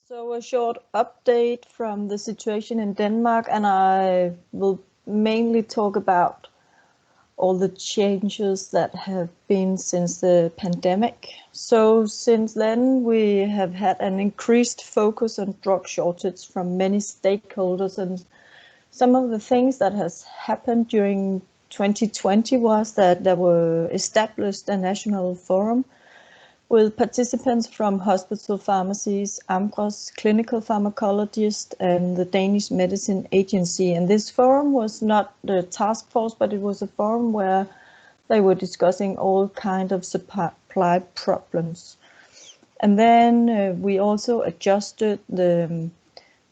So a short update from the situation in Denmark, and I will mainly talk about all the changes that have been since the pandemic. So since then, we have had an increased focus on drug shortage from many stakeholders, and some of the things that has happened during 2020 was that there were established a national forum with participants from hospital pharmacies, AMGROS, clinical pharmacologists, and the Danish Medicine Agency. And this forum was not the task force, but it was a forum where they were discussing all kinds of supply problems. And then we also adjusted the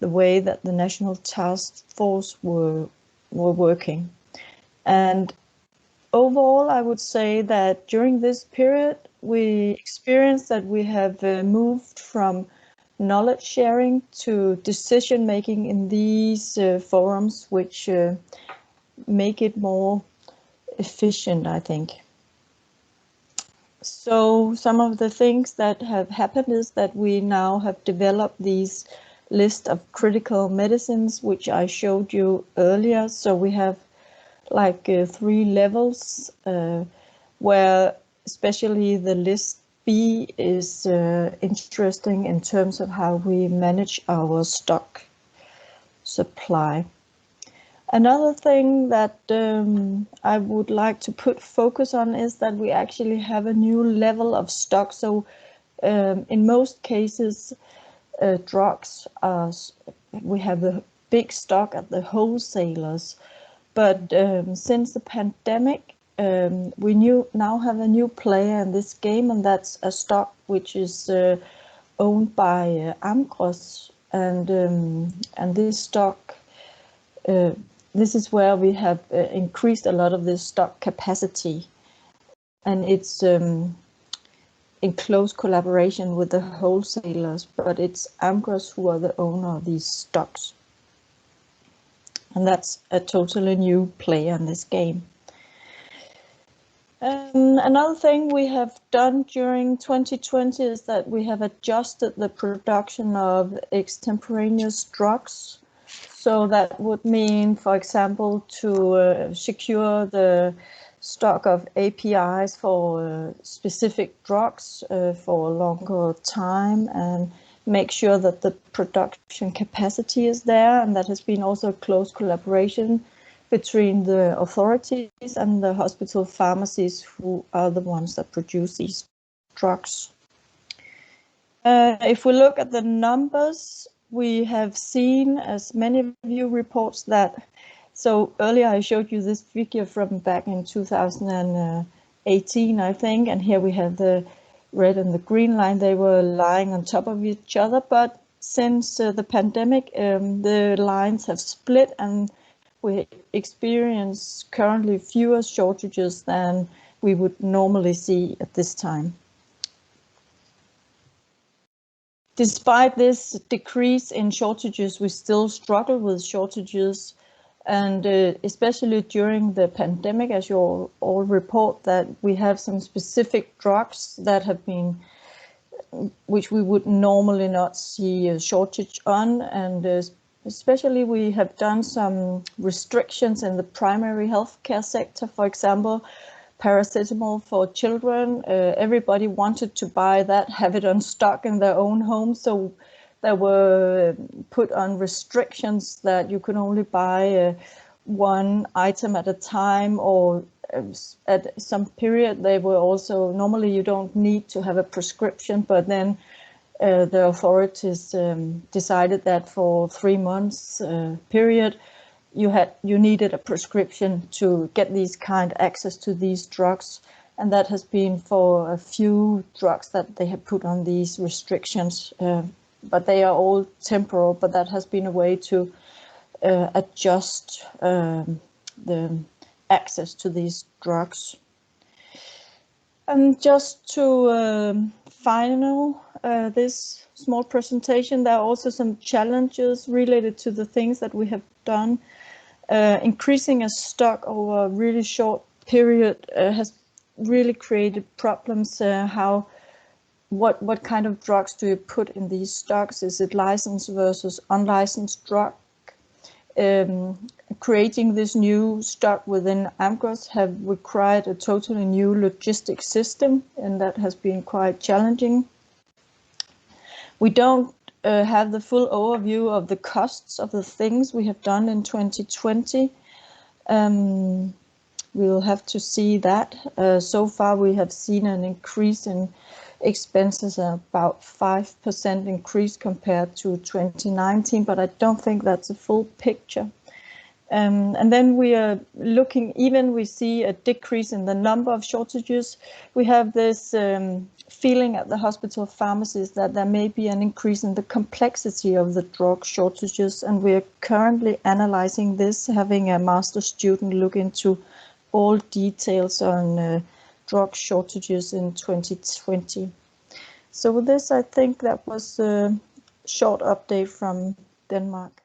way that the national task force were working. And overall, I would say that during this period, we experienced that we have moved from knowledge sharing to decision making in these forums, which make it more efficient, I think. So some of the things that have happened is that we now have developed these list of critical medicines, which I showed you earlier. So we have like 3 levels, where especially the list B is interesting in terms of how we manage our stock supply. Another thing that I would like to put focus on is that we actually have a new level of stock. So in most cases, drugs we have a big stock at the wholesalers. But since the pandemic, we now have a new player in this game, and that's a stock which is owned by AMGROS, and this stock, this is where we have increased a lot of this stock capacity, and it's in close collaboration with the wholesalers, but it's AMGROS who are the owner of these stocks. And that's a totally new player in this game. Another thing we have done during 2020 is that we have adjusted the production of extemporaneous drugs. So that would mean, for example, to secure the stock of APIs for specific drugs for a longer time, and make sure that the production capacity is there, and that has been also close collaboration between the authorities and the hospital pharmacies, who are the ones that produce these drugs. If we look at the numbers, we have seen, as many of you reports that, so earlier I showed you this figure from back in 2018, I think, and here we have the red and the green line. They were lying on top of each other, but since the pandemic, the lines have split, and we experience currently fewer shortages than we would normally see at this time. Despite this decrease in shortages, we still struggle with shortages, and especially during the pandemic, as you all report, that we have some specific drugs that have been, which we would normally not see a shortage on, and especially we have done some restrictions in the primary healthcare sector. For example, paracetamol for children, everybody wanted to buy that, have it on stock in their own home, so there were put on restrictions that you could only buy one item at a time, or at some period they were also, normally you don't need to have a prescription, but then the authorities decided that for 3 months period you needed a prescription to get these access to these drugs, and that has been for a few drugs that they have put on these restrictions. But they are all temporal, but that has been a way to adjust the access to these drugs. And just to final this small presentation, there are also some challenges related to the things that we have done. Increasing a stock over a really short period has really created problems, how what kind of drugs do you put in these stocks? Is it licensed versus unlicensed drug? Creating this new stock within AMGROS have required a totally new logistic system, and that has been quite challenging. We don't have the full overview of the costs of the things we have done in 2020. We'll have to see that. So far we have seen an increase in expenses, about 5% increase compared to 2019, but I don't think that's a full picture. And then we are looking, even we see a decrease in the number of shortages. We have this feeling at the hospital pharmacists that there may be an increase in the complexity of the drug shortages, and we are currently analyzing this, having a master student look into all details on drug shortages in 2020. So with this, I think that was a short update from Denmark.